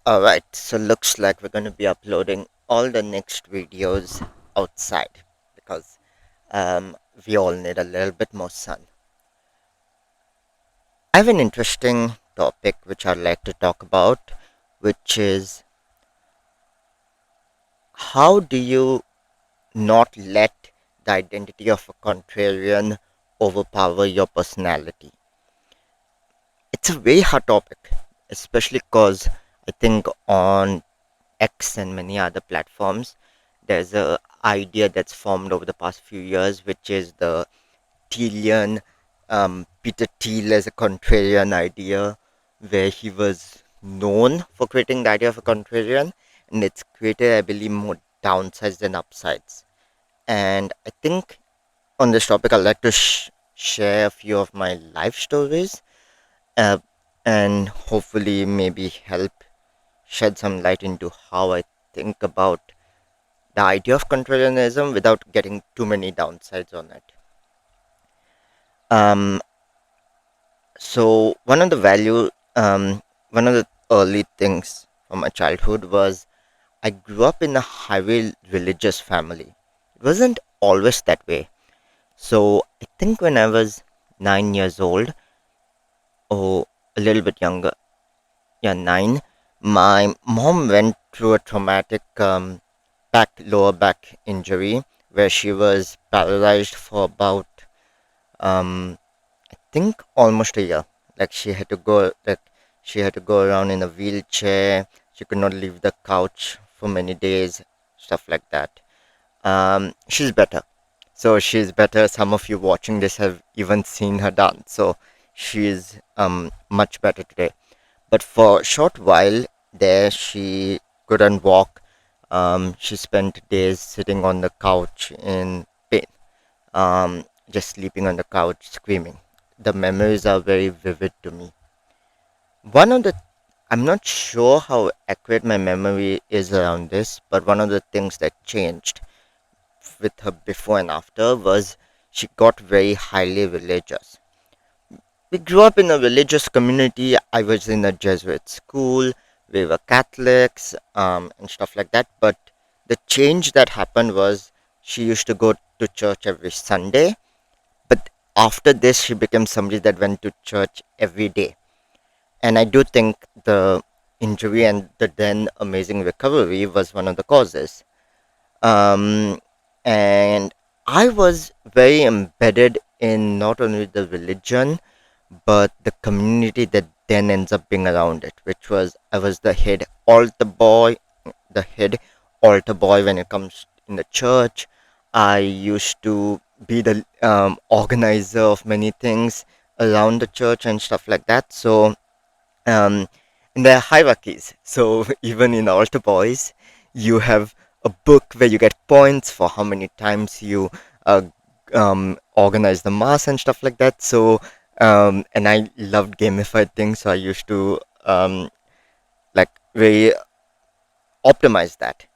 Alright, so looks like we're going to be uploading all the next videos outside because we all need a little bit more sun. I have an interesting topic which I'd like to talk about, which is how do you not let the identity of a contrarian overpower your personality? It's a very hard topic, especially because I think on X and many other platforms, there's a idea that's formed over the past few years, which is the Thielian, Peter Thiel as a contrarian idea, where he was known for creating the idea of a contrarian, and it's created, I believe, more downsides than upsides. And I think on this topic, I'd like to share a few of my life stories, uh, and hopefully maybe help shed some light into how I think about the idea of contrarianism without getting too many downsides on it. Um, so one of the early things from my childhood was I grew up in a highly religious family. It wasn't always that way. So I think when I was 9 years old, or a little bit younger, yeah, nine, my mom went through a traumatic lower back injury where she was paralyzed for about I think almost a year. She had to go around in a wheelchair. She could not leave the couch for many days, stuff like that. She's better. So she's better. Some of you watching this have even seen her dance. So she's much better today. But for a short while there, she couldn't walk. She spent days sitting on the couch in pain, just sleeping on the couch, screaming. The memories are very vivid to me. One of the, I'm not sure how accurate my memory is around this, but one of the things that changed with her before and after was she got very highly religious. We grew up in a religious community. I was in a Jesuit school. We were Catholics, and stuff like that. But the change that happened was she used to go to church every Sunday. But after this, she became somebody that went to church every day. And I do think the injury and the then amazing recovery was one of the causes. Um, and I was very embedded in not only the religion but the community that then ends up being around it, which was I was the head altar boy when it comes in the church. I used to be the organizer of many things around the church and stuff like that. So um, and there are hierarchies. So even in altar boys, you have a book where you get points for how many times you uh, organize the mass and stuff like that. So and I loved gamified things, so I used to like very optimize that.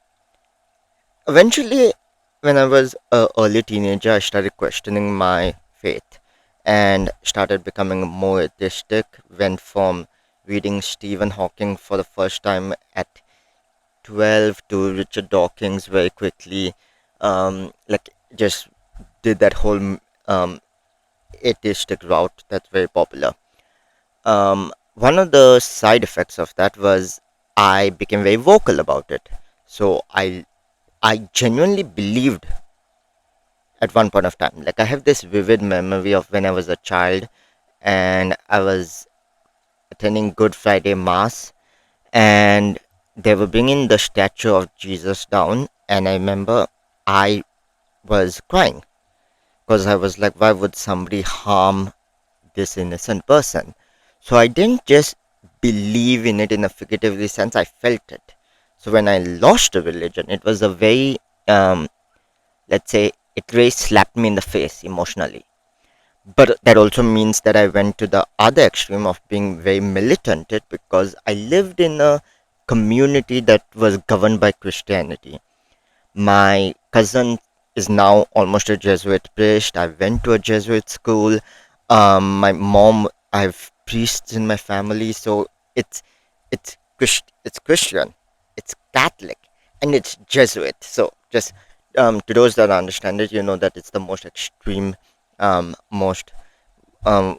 Eventually, when I was a early teenager, I started questioning my faith and started becoming more atheistic. Went from reading Stephen Hawking for the first time at 12 to Richard Dawkins very quickly. Like just did that whole atheistic route that's very popular. One of the side effects of that was I became very vocal about it. So I genuinely believed at one point of time. Like I have this vivid memory of when I was a child and I was attending Good Friday Mass and they were bringing the statue of Jesus down, and I remember I was crying because I was like, why would somebody harm this innocent person? So I didn't just believe in it in a figuratively sense, I felt it. So when I lost a religion, it was a very, let's say, it really slapped me in the face emotionally. But that also means that I went to the other extreme of being very militant because I lived in a community that was governed by Christianity. My cousin is now almost a Jesuit priest. I went to a Jesuit school. My mom, I have priests in my family, so it's it's Christian, it's Catholic, and it's Jesuit. So just to those that understand it, you know that it's the most extreme, most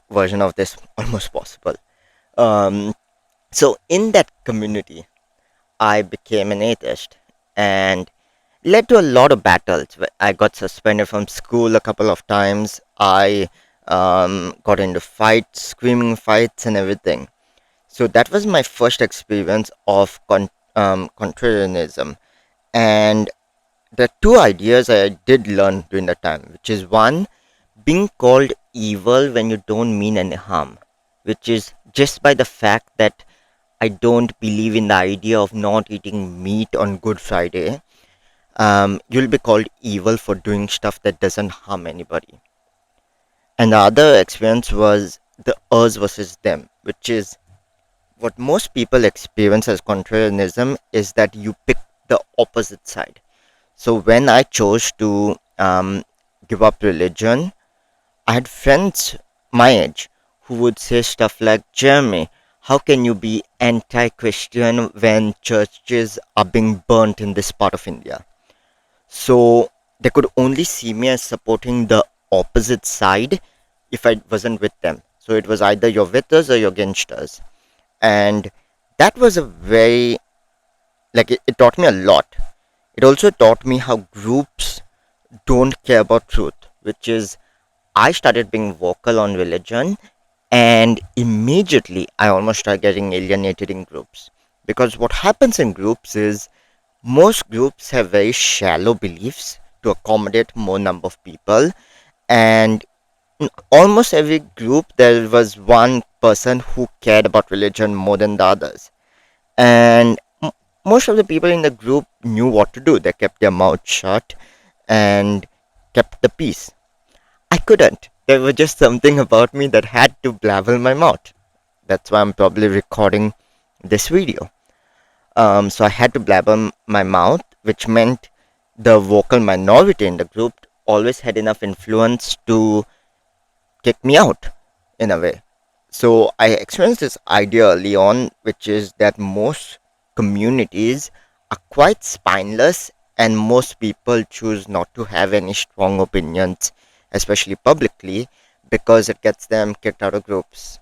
version of this almost possible. Um, so in that community, I became an atheist, and led to a lot of battles. I got suspended from school a couple of times. I got into fights, screaming fights, and everything. So that was my first experience of contrarianism. And the two ideas I did learn during the time, which is one, being called evil when you don't mean any harm, which is just by the fact that I don't believe in the idea of not eating meat on Good Friday. You'll be called evil for doing stuff that doesn't harm anybody. And the other experience was the us versus them, which is what most people experience as contrarianism is that you pick the opposite side. So when I chose to give up religion, I had friends my age who would say stuff like, Jeremy, how can you be anti Christian when churches are being burnt in this part of India? So they could only see me as supporting the opposite side if I wasn't with them. So it was either you're with us or you're against us. And that was a very, it taught me a lot. It also taught me how groups don't care about truth, which is I started being vocal on religion, and immediately I almost started getting alienated in groups. Because what happens in groups is most groups have very shallow beliefs to accommodate more number of people, and in almost every group there was one person who cared about religion more than the others. And most of the people in the group knew what to do. They kept their mouth shut and kept the peace. I couldn't. There was just something about me that had to blabber my mouth. That's why I'm probably recording this video. So I had to blabber my mouth, which meant the vocal minority in the group always had enough influence to kick me out in a way. So I experienced this idea early on, which is that most communities are quite spineless, and most people choose not to have any strong opinions, especially publicly, because it gets them kicked out of groups.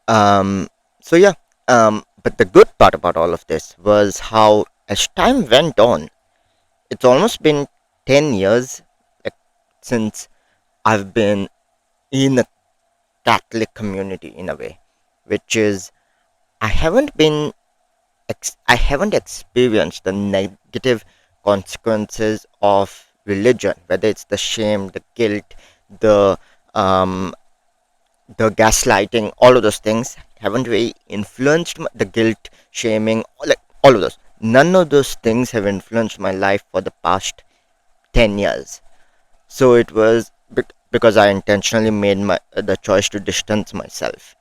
Um, so yeah, but the good part about all of this was how, as time went on, it's almost been 10 years like, since I've been in a Catholic community in a way, which is I haven't been I haven't experienced the negative consequences of religion, whether it's the shame, the guilt, the um, the gaslighting, all of those things haven't really influenced the guilt, shaming, like all of those. None of those things have influenced my life for the past 10 years. So it was because I intentionally made the choice to distance myself.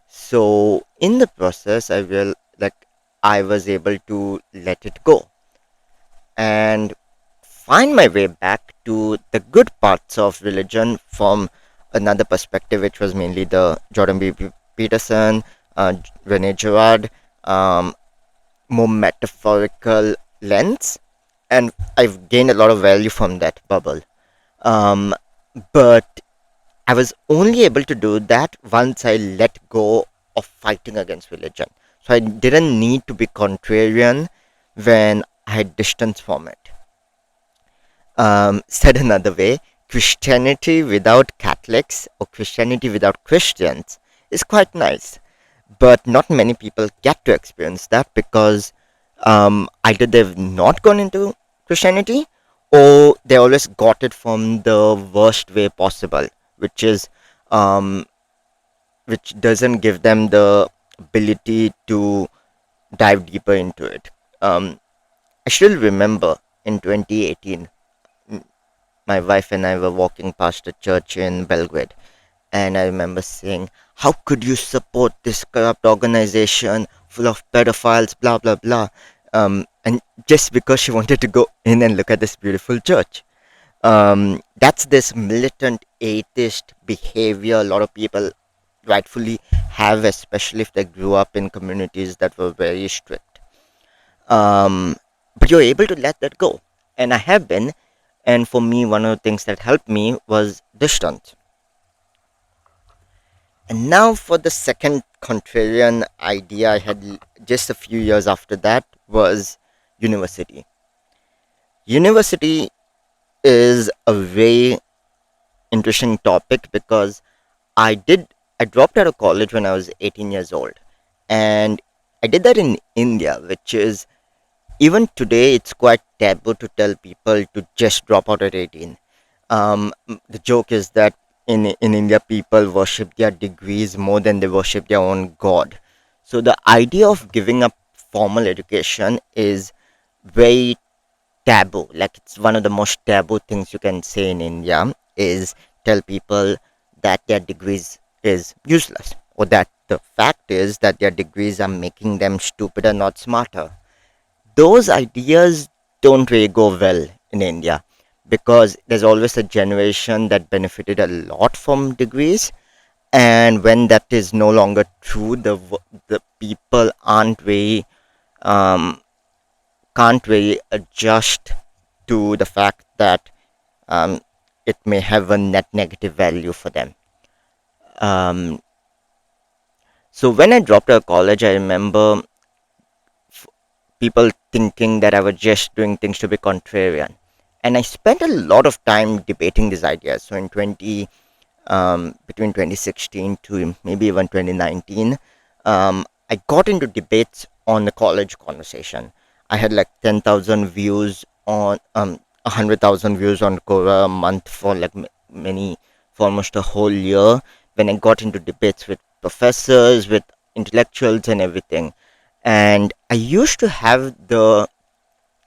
So in the process, I was able to let it go and find my way back to the good parts of religion from another perspective, which was mainly the Jordan Peterson, Rene Girard, um, more metaphorical lens, and I've gained a lot of value from that bubble. Um, but I was only able to do that once I let go of fighting against religion. So I didn't need to be contrarian when I had distance from it. Said another way, Christianity without Catholics or Christianity without Christians is quite nice, but not many people get to experience that because either they've not gone into Christianity or they always got it from the worst way possible, which is um, which doesn't give them the ability to dive deeper into it. I still remember in 2018, my wife and I were walking past a church in Belgrade, and I remember saying, how could you support this corrupt organization full of pedophiles, blah, blah, blah? And just because she wanted to go in and look at this beautiful church. That's this militant atheist behavior a lot of people rightfully have, especially if they grew up in communities that were very strict. um, but you're able to let that go, and I have been. And for me, one of the things that helped me was distance. And now for the second contrarian idea I had just a few years after that was university. University is a very interesting topic because I dropped out of college when I was 18 years old, and I did that in India, which is, even today it's quite taboo to tell people to just drop out at 18. The joke is that in India, people worship their degrees more than they worship their own God. So the idea of giving up formal education is very taboo. Like, it's one of the most taboo things you can say in India, is tell people that their degrees is useless, or that the fact is that their degrees are making them stupider, not smarter. Those ideas don't really go well in India, because there's always a generation that benefited a lot from degrees, and when that is no longer true, the people aren't really um, can't really adjust to the fact that um, it may have a net negative value for them. Um, so when I dropped out of college, I remember f- people thinking that I was just doing things to be contrarian. And I spent a lot of time debating these ideas. So in between 2016 to maybe even 2019, I got into debates on the college conversation. I had like 10,000 views on 100,000 views on Quora a month for like many for almost a whole year, when I got into debates with professors, with intellectuals, and everything. And I used to have the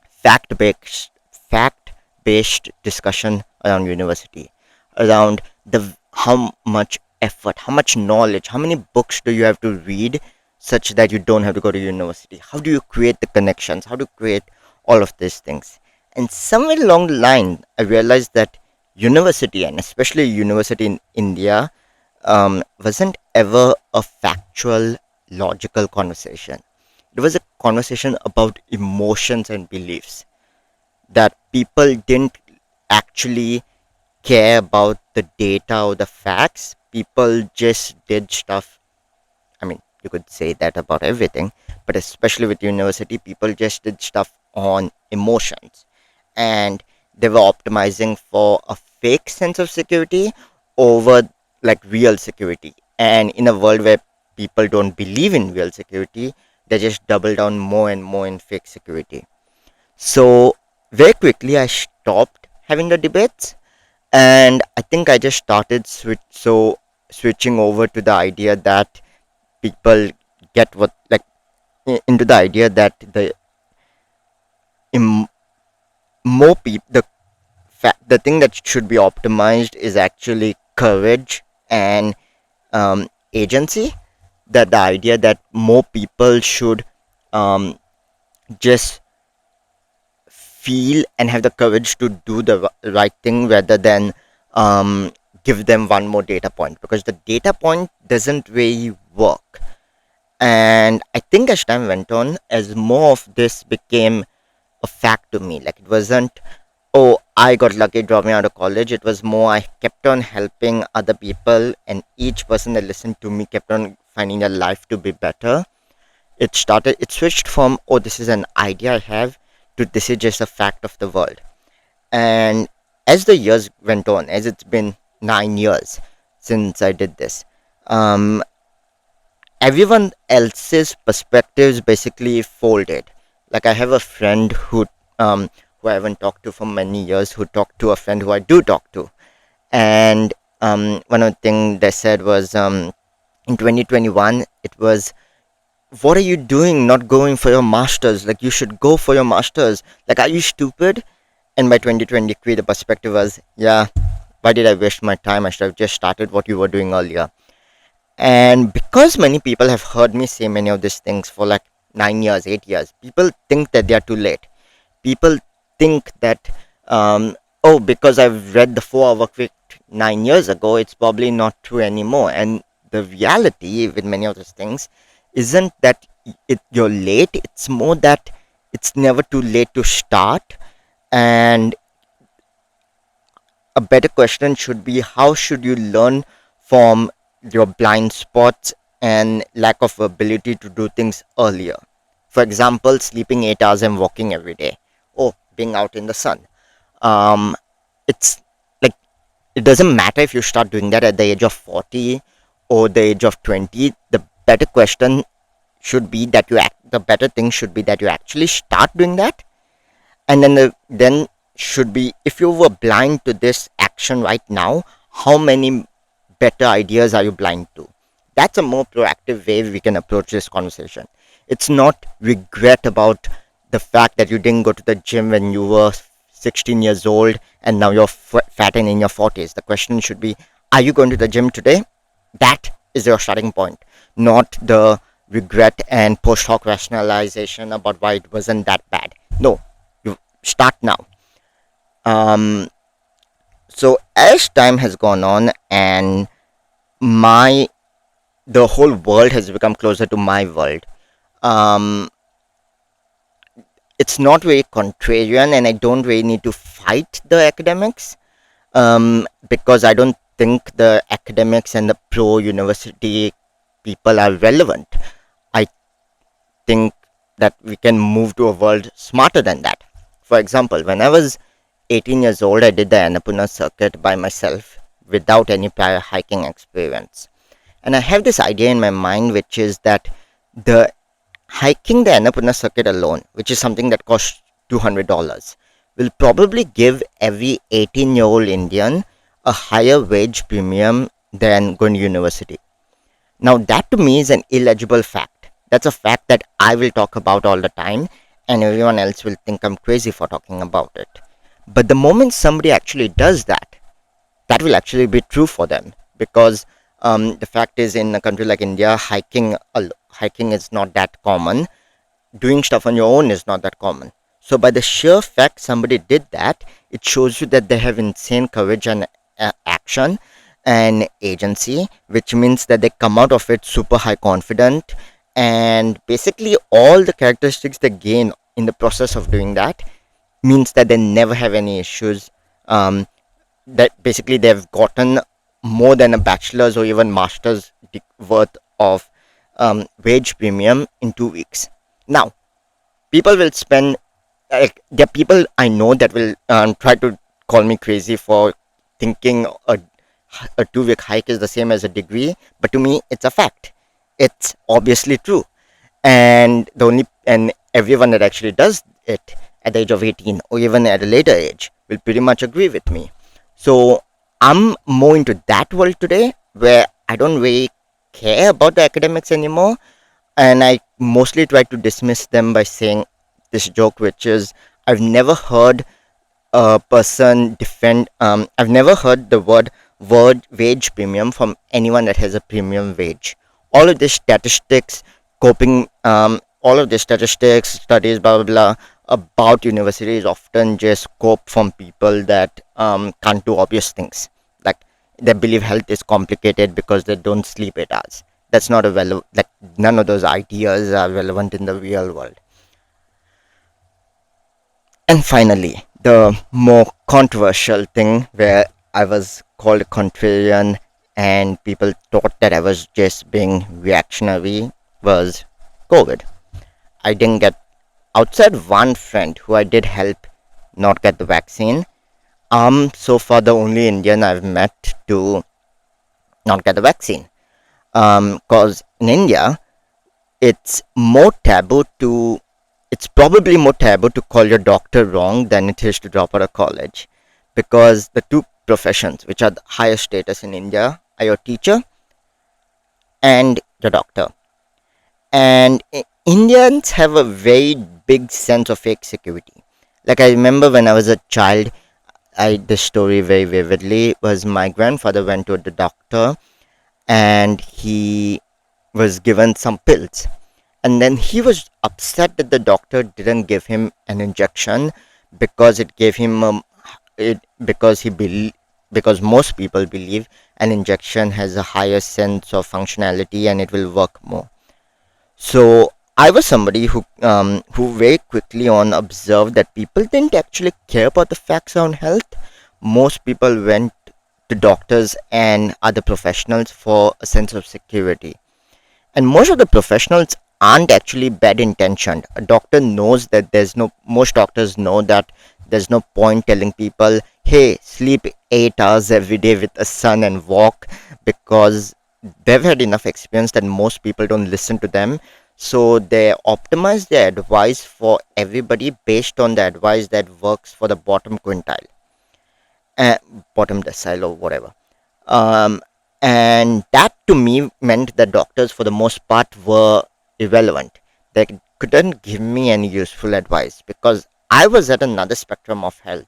fact based fact based discussion around university, around the how much effort, how much knowledge, how many books do you have to read such that you don't have to go to university? How do you create the connections? How do you create all of these things? And somewhere along the line, I realized that university, and especially university in India, wasn't ever a factual, logical conversation. It was a conversation about emotions and beliefs, that people didn't actually care about the data or the facts. People just did stuff. I mean, you could say that about everything, but especially with university, people just did stuff on emotions, and they were optimizing for a fake sense of security over like real security. And in a world where people don't believe in real security, they just double down more and more in fake security. So very quickly, I stopped having the debates, and I think I just started switching over to the idea that people get what like into the idea that im- more people the thing that should be optimized is actually courage and agency. That the idea that more people should um, just feel and have the courage to do the right thing, rather than um, give them one more data point, because the data point doesn't really work. And I think as time went on, as more of this became a fact to me, like, it wasn't, oh, I got lucky dropping out of college. It was more, I kept on helping other people, and each person that listened to me kept on finding their life to be better. It switched from, oh, this is an idea I have, to this is just a fact of the world. And as the years went on, as it's been 9 years since I did this, um, everyone else's perspectives basically folded. Like, I have a friend who I haven't talked to for many years, who talked to a friend who I do talk to. And one of the things they said was, in 2021, it was, what are you doing not going for your masters? Like, you should go for your masters. Like, are you stupid? And by 2023, the perspective was, yeah, why did I waste my time? I should have just started what you were doing earlier. And because many people have heard me say many of these things for like 9 years, 8 years, people think that they are too late. People think that, oh, because I've read the 4 Hour Week 9 years ago, it's probably not true anymore. And the reality with many of those things isn't that you're late. It's more that it's never too late to start. And a better question should be, how should you learn from your blind spots and lack of ability to do things earlier? For example, sleeping 8 hours and walking every day, or being out in the sun. Um, it's like, it doesn't matter if you start doing that at the age of 40 or the age of 20. The better question should be that the better thing should be that you actually start doing that. And then should be, if you were blind to this action right now, how many better ideas are you blind to? That's a more proactive way we can approach this conversation. It's not regret about the fact that you didn't go to the gym when you were 16 years old and now you're fat and in your 40s. The question should be, are you going to the gym today? That is your starting point, not the regret and post hoc rationalization about why it wasn't that bad. No, you start now. Um, so as time has gone on and my the whole world has become closer to my world, um, it's not very contrarian, and I don't really need to fight the academics, because I don't think the academics and the pro university people are relevant. I think that we can move to a world smarter than that. For example, when I was 18 years old, I did the Annapurna circuit by myself without any prior hiking experience. And I have this idea in my mind, which is that the hiking the Annapurna circuit alone, which is something that costs $200, will probably give every 18-year-old Indian a higher wage premium than going to university. Now, that to me is an illegible fact. That's a fact that I will talk about all the time, and everyone else will think I'm crazy for talking about it. But the moment somebody actually does that, that will actually be true for them, because the fact is, in a country like India, hiking is not that common. Doing stuff on your own is not that common. So by the sheer fact somebody did that, it shows you that they have insane courage and action and agency, which means that they come out of it super high confident, and basically all the characteristics they gain in the process of doing that means that they never have any issues. That basically they've gotten more than a bachelor's or even master's worth of wage premium in 2 weeks. Now, people will spend, like, there are people I know that will try to call me crazy for thinking a 2 week hike is the same as a degree, but to me, it's a fact. It's obviously true. And everyone that actually does it at the age of 18 or even at a later age will pretty much agree with me. So I'm more into that world today, where I don't really care about the academics anymore, and I mostly try to dismiss them by saying this joke, which is, I've never heard a person defend. I've never heard the word wage premium from anyone that has a premium wage. All of these statistics, all of the statistics, studies, blah blah blah, about universities often just cope from people that can't do obvious things, like they believe health is complicated because they don't sleep 8 hours. That's not a like, none of those ideas are relevant in the real world. And finally, the more controversial thing, where I was called a contrarian and people thought that I was just being reactionary, was COVID. I didn't get, outside one friend who I did help not get the vaccine, I'm so far the only Indian I've met to not get the vaccine. Because in India, it's more taboo to it's probably more taboo to call your doctor wrong than it is to drop out of college, because the two professions which are the highest status in India are your teacher and your doctor. And Indians have a very big sense of fake security. Like, I remember when I was a child, this story very vividly was, my grandfather went to the doctor and he was given some pills, and then he was upset that the doctor didn't give him an injection because it gave him it because because most people believe an injection has a higher sense of functionality and it will work more. So I was somebody who very quickly on observed that people didn't actually care about the facts on health. Most people went to doctors and other professionals for a sense of security. And most of the professionals aren't actually bad intentioned. A doctor knows that most doctors know that there's no point telling people, hey, sleep 8 hours every day with the sun and walk, because they've had enough experience that most people don't listen to them. So they optimize their advice for everybody based on the advice that works for the bottom quintile, uh, bottom decile, or whatever. um, and that to me meant that doctors for the most part were irrelevant. They couldn't give me any useful advice because I was at another spectrum of health.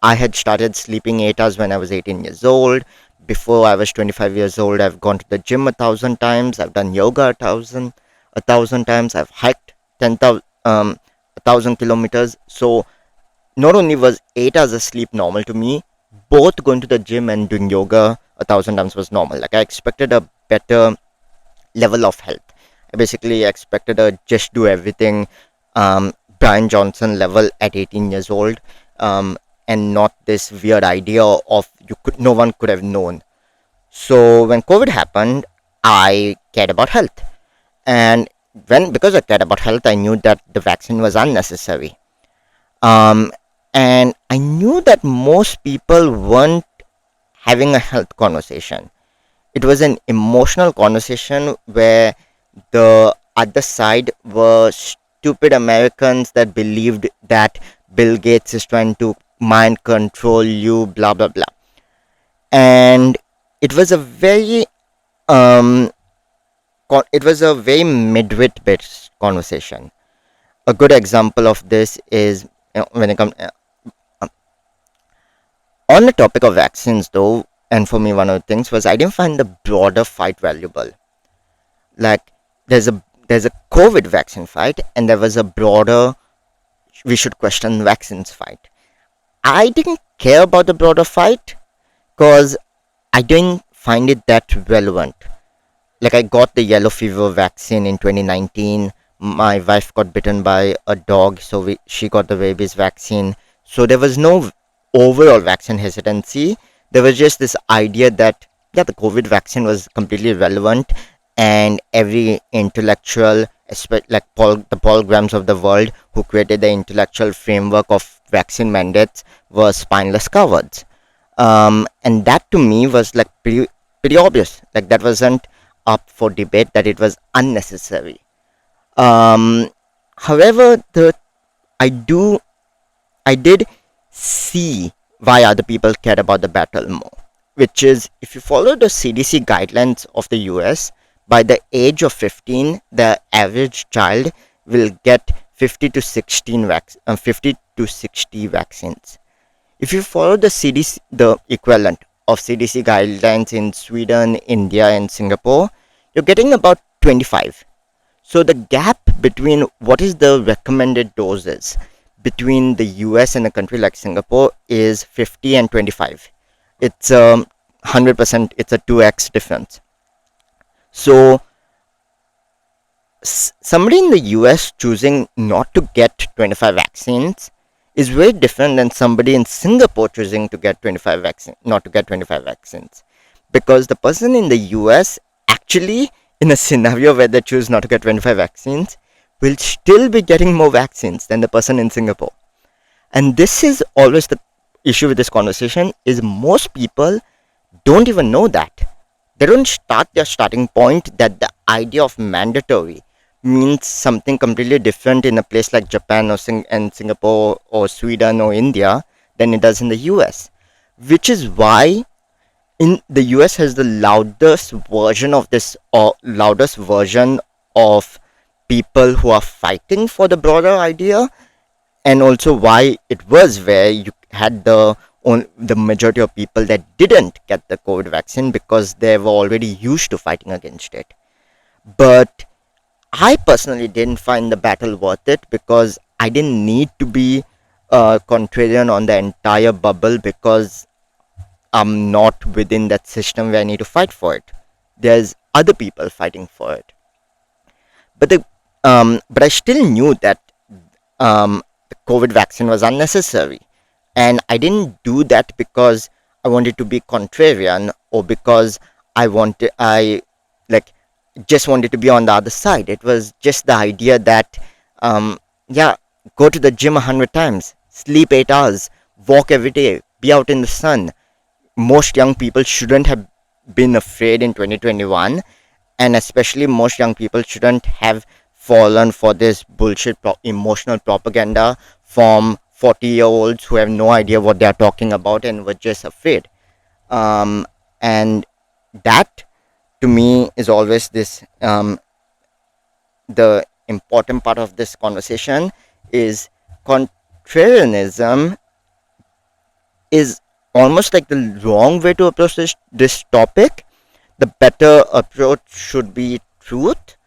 I had started sleeping 8 hours when I was 18 years old. Before I was 25 years old, I've gone to the gym 1,000 times. I've done yoga a thousand times. I've hiked 10,000 1,000 kilometers. So not only was 8 hours of sleep normal to me, both going to the gym and doing yoga 1,000 times was normal. Like I expected a better level of health. I basically expected a just do everything, Brian Johnson level at 18 years old, um, and not this weird idea of no one could have known. So when COVID happened, I cared about health, and because I cared about health, I knew that the vaccine was unnecessary. Um, and I knew that most people weren't having a health conversation. It was an emotional conversation where the other side were stupid Americans that believed that Bill Gates is trying to mind control you, blah blah blah. And it was a very it was a very midwit based conversation. A good example of this is, when it comes on the topic of vaccines, though, and for me, one of the things was I didn't find the broader fight valuable. Like there's a COVID vaccine fight, and there was a broader we should question vaccines fight. I didn't care about the broader fight because I didn't find it that relevant. Like I got the yellow fever vaccine in 2019. My wife got bitten by a dog, so she got the rabies vaccine. So there was no overall vaccine hesitancy. There was just this idea that yeah, the COVID vaccine was completely relevant, and every intellectual, like the Paul Grahams of the world, who created the intellectual framework of vaccine mandates, were spineless cowards. And that to me was like pretty obvious. Like that wasn't up for debate, that it was unnecessary. Um, However, the I do I did see why other people care about the battle more, which is if you follow the CDC guidelines of the US, by the age of 15, the average child will get 50 to 60 vaccines. If you follow the CDC, the equivalent of CDC guidelines in Sweden, India, and Singapore, you're getting about 25. So the gap between what is the recommended doses between the US and a country like Singapore is 50 and 25. It's 100%, it's a 2x difference. So somebody in the US choosing not to get 25 vaccines is very different than somebody in Singapore choosing to get 25 vaccine not to get 25 vaccines, because the person in the US actually, in a scenario where they choose not to get 25 vaccines, will still be getting more vaccines than the person in Singapore. And this is always the issue with this conversation, is most people don't even know that. They don't start their starting point that the idea of mandatory means something completely different in a place like Japan or and Singapore or Sweden or India than it does in the US. Which is why in the US has the loudest version of this, or loudest version of people who are fighting for the broader idea, and also why it was where you had the majority of people that didn't get the COVID vaccine because they were already used to fighting against it. But I personally didn't find the battle worth it because I didn't need to be contrarian on the entire bubble, because I'm not within that system where I need to fight for it. There's other people fighting for it. But I still knew that the COVID vaccine was unnecessary, and I didn't do that because I wanted to be contrarian, or because I like just wanted to be on the other side. It was just the idea that um, yeah, go to the gym 100 times, sleep 8 hours, walk every day, be out in the sun. Most young people shouldn't have been afraid in 2021, and especially most young people shouldn't have fallen for this bullshit emotional propaganda from 40-year-olds who have no idea what they are talking about and were just afraid. And that, to me, is always this the important part of this conversation is contrarianism is almost like the wrong way to approach this topic. The better approach should be truth,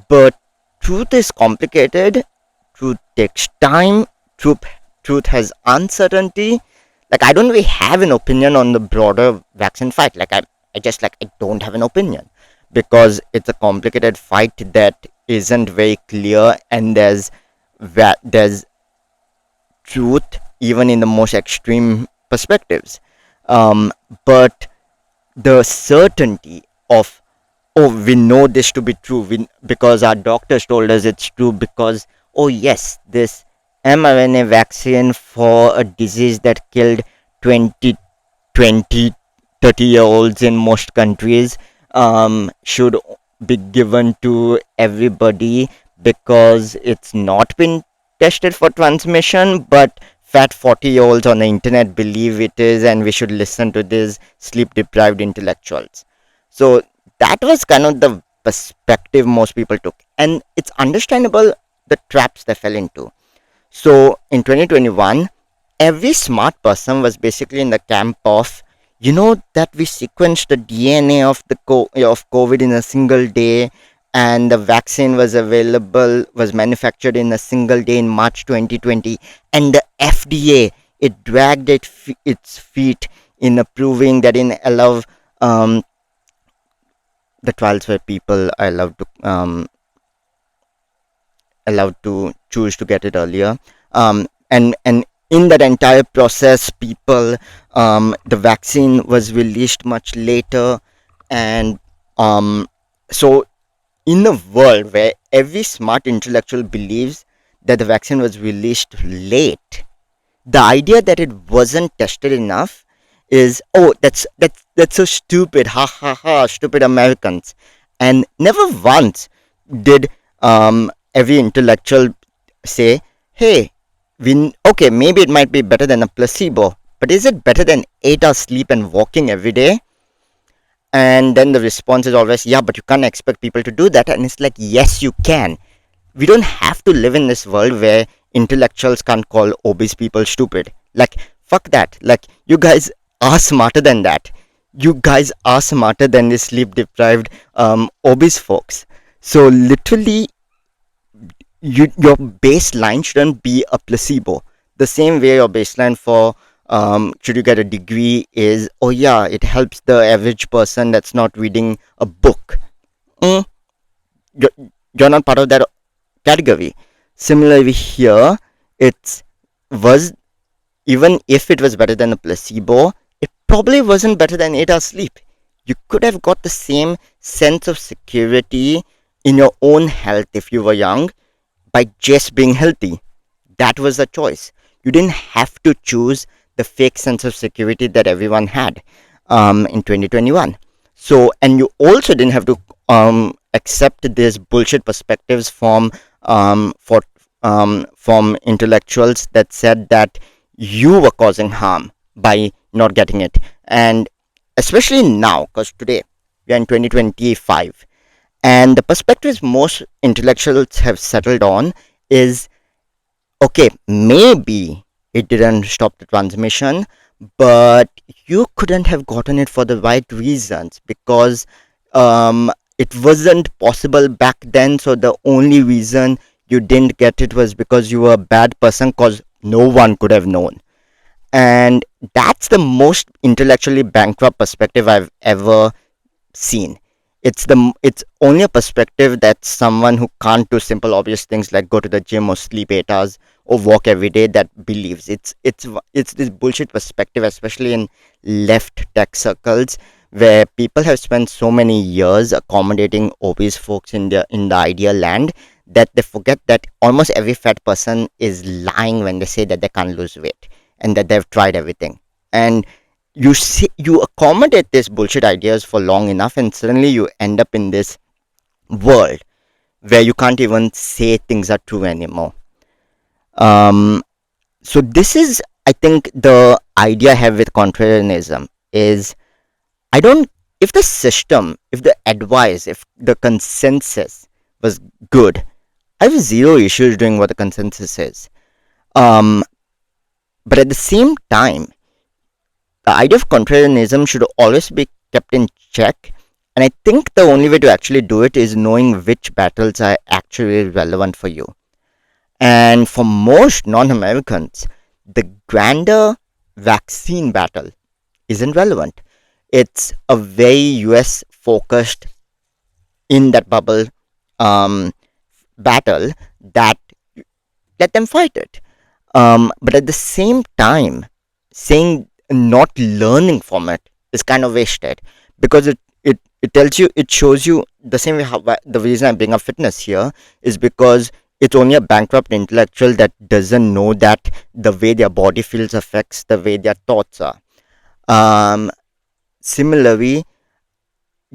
but truth is complicated. Truth takes time. Truth has uncertainty. Like, I don't really have an opinion on the broader vaccine fight. I don't have an opinion, because it's a complicated fight that isn't very clear, and there's truth even in the most extreme perspectives. Um, but the certainty of, oh, we know this to be true, because our doctors told us it's true, because, oh yes, this mRNA vaccine for a disease that killed 20 20 30 year olds in most countries should be given to everybody, because it's not been tested for transmission, but fat 40-year-olds on the internet believe it is, and we should listen to these sleep deprived intellectuals. So that was kind of the perspective most people took, and it's understandable the traps they fell into. So in 2021, every smart person was basically in the camp of, that we sequenced the DNA of of COVID in a single day, and the vaccine was manufactured in a single day in March 2020, and the FDA, it dragged its feet in approving that, in allow um, the trials where people are allowed to choose to get it earlier. And in that entire process, the vaccine was released much later. And so, in a world where every smart intellectual believes that the vaccine was released late, the idea that it wasn't tested enough is, oh, that's so stupid, ha ha ha, stupid Americans. And never once did every intellectual say, hey, okay, maybe it might be better than a placebo, but is it better than 8 hours sleep and walking every day? And then the response is always, yeah, but you can't expect people to do that. And it's like, yes, you can. We don't have to live in this world where intellectuals can't call obese people stupid. Like, fuck that. Like, you guys are smarter than that. You guys are smarter than the sleep deprived obese folks. So literally, your baseline shouldn't be a placebo. The same way your baseline for should you get a degree is, oh yeah, it helps the average person that's not reading a book. Mm, you're, you're not part of that category. Similarly here, it's was even if it was better than a placebo, it probably wasn't better than 8 hours sleep. You could have got the same sense of security in your own health if you were young by just being healthy. That was the choice. You didn't have to choose the fake sense of security that everyone had in 2021. So, and you also didn't have to accept these bullshit perspectives from intellectuals that said that you were causing harm by not getting it. And especially now, because today we are in 2025, and the perspectives most intellectuals have settled on is, okay, maybe it didn't stop the transmission, but you couldn't have gotten it for the right reasons, because it wasn't possible back then. So the only reason you didn't get it was because you were a bad person, because no one could have known. And that's the most intellectually bankrupt perspective I've ever seen. It's only a perspective that someone who can't do simple obvious things like go to the gym or sleep 8 hours or walk every day that believes. It's this bullshit perspective, especially in left tech circles, where people have spent so many years accommodating obese folks in the ideal land that they forget that almost every fat person is lying when they say that they can't lose weight and that they've tried everything. And you accommodate these bullshit ideas for long enough, and suddenly you end up in this world where you can't even say things are true anymore. um so this is, I think, the idea I have with contrarianism is, I don't if the system, if the advice, if the consensus was good, I have zero issues doing what the consensus is. um but at the same time, the idea of contrarianism should always be kept in check. And I think the only way to actually do it is knowing which battles are actually relevant for you. And for most non Americans, the grander vaccine battle isn't relevant. It's a very US focused, in that bubble, um, battle that let them fight it. But at the same time, saying not learning from it is kind of wasted, because it tells you, it shows you the same way. How the reason I bring up fitness here is because it's only a bankrupt intellectual that doesn't know that the way their body feels affects the way their thoughts are. Um, Similarly,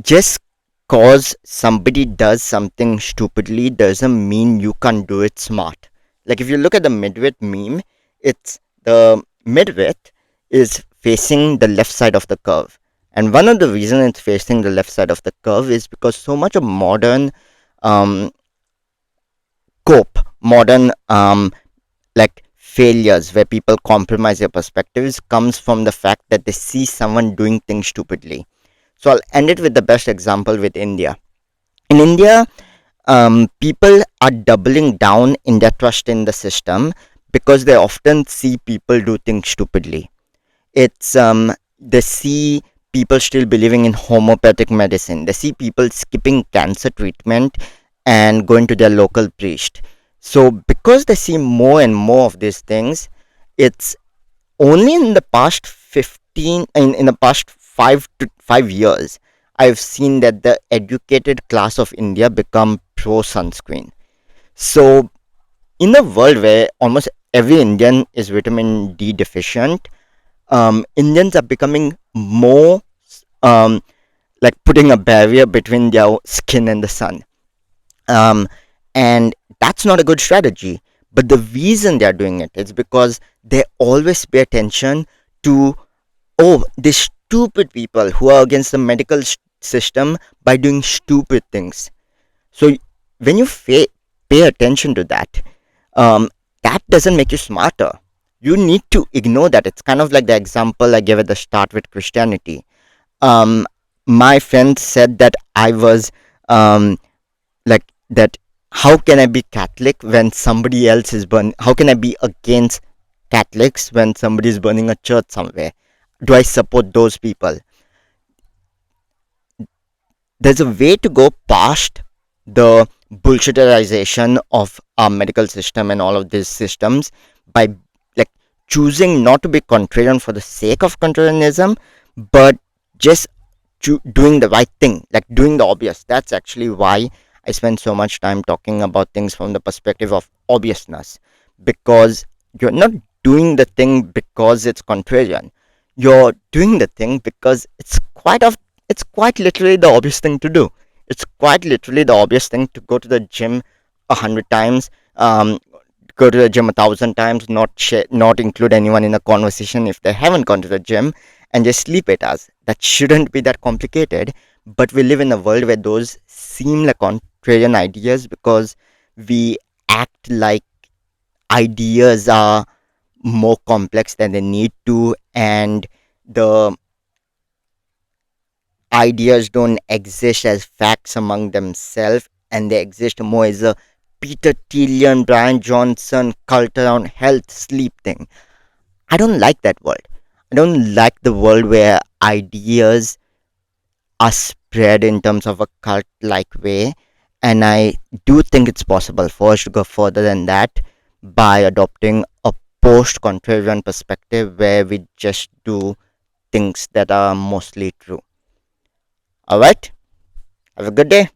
just cause somebody does something stupidly doesn't mean you can't do it smart. Like if you look at the midwit meme, it's the midwit is facing the left side of the curve. And one of the reasons it's facing the left side of the curve is because so much of um, modern like failures where people compromise their perspectives comes from the fact that they see someone doing things stupidly. So I'll end it with the best example with India. In India, people are doubling down in their trust in the system because they often see people do things stupidly. It's They see people still believing in homeopathic medicine. They see people skipping cancer treatment and going to their local priest. So because they see more and more of these things, it's only in the past 15 in the past 5 years I've seen that the educated class of India become pro sunscreen. So in a world where almost every Indian is vitamin D deficient, Indians are becoming more um, like putting a barrier between their skin and the sun. um, and that's not a good strategy. But the reason they're doing it is because they always pay attention to, oh, these stupid people who are against the medical system by doing stupid things. So when you pay attention to that, um, that doesn't make you smarter. You need to ignore that. It's kind of like the example I gave at the start with Christianity. um, my friend said that I was like that. How can I be Catholic when somebody else is burn? How can I be against Catholics when somebody is burning a church somewhere? Do I support those people? There's a way to go past the bullshitterization of our medical system and all of these systems by like choosing not to be contrarian for the sake of contrarianism, but just doing the right thing, like doing the obvious. That's actually why I spend so much time talking about things from the perspective of obviousness, because you're not doing the thing because it's contrarian. You're doing the thing because it's quite literally the obvious thing to do. It's quite literally the obvious thing to go to the gym 100 times, go to the gym 1,000 times, not include anyone in a conversation if they haven't gone to the gym, and just sleep 8 hours. That shouldn't be that complicated. But we live in a world where those seem like contrarian ideas because we act like ideas are more complex than they need to, and the ideas don't exist as facts among themselves, and they exist more as a Peter Thielian, Brian Johnson cult around health sleep thing. I don't like that world. I don't like the world where ideas are spread in terms of a cult like way. And I do think it's possible for us to go further than that by adopting a post contrarian perspective where we just do things that are mostly true. All right, have a good day.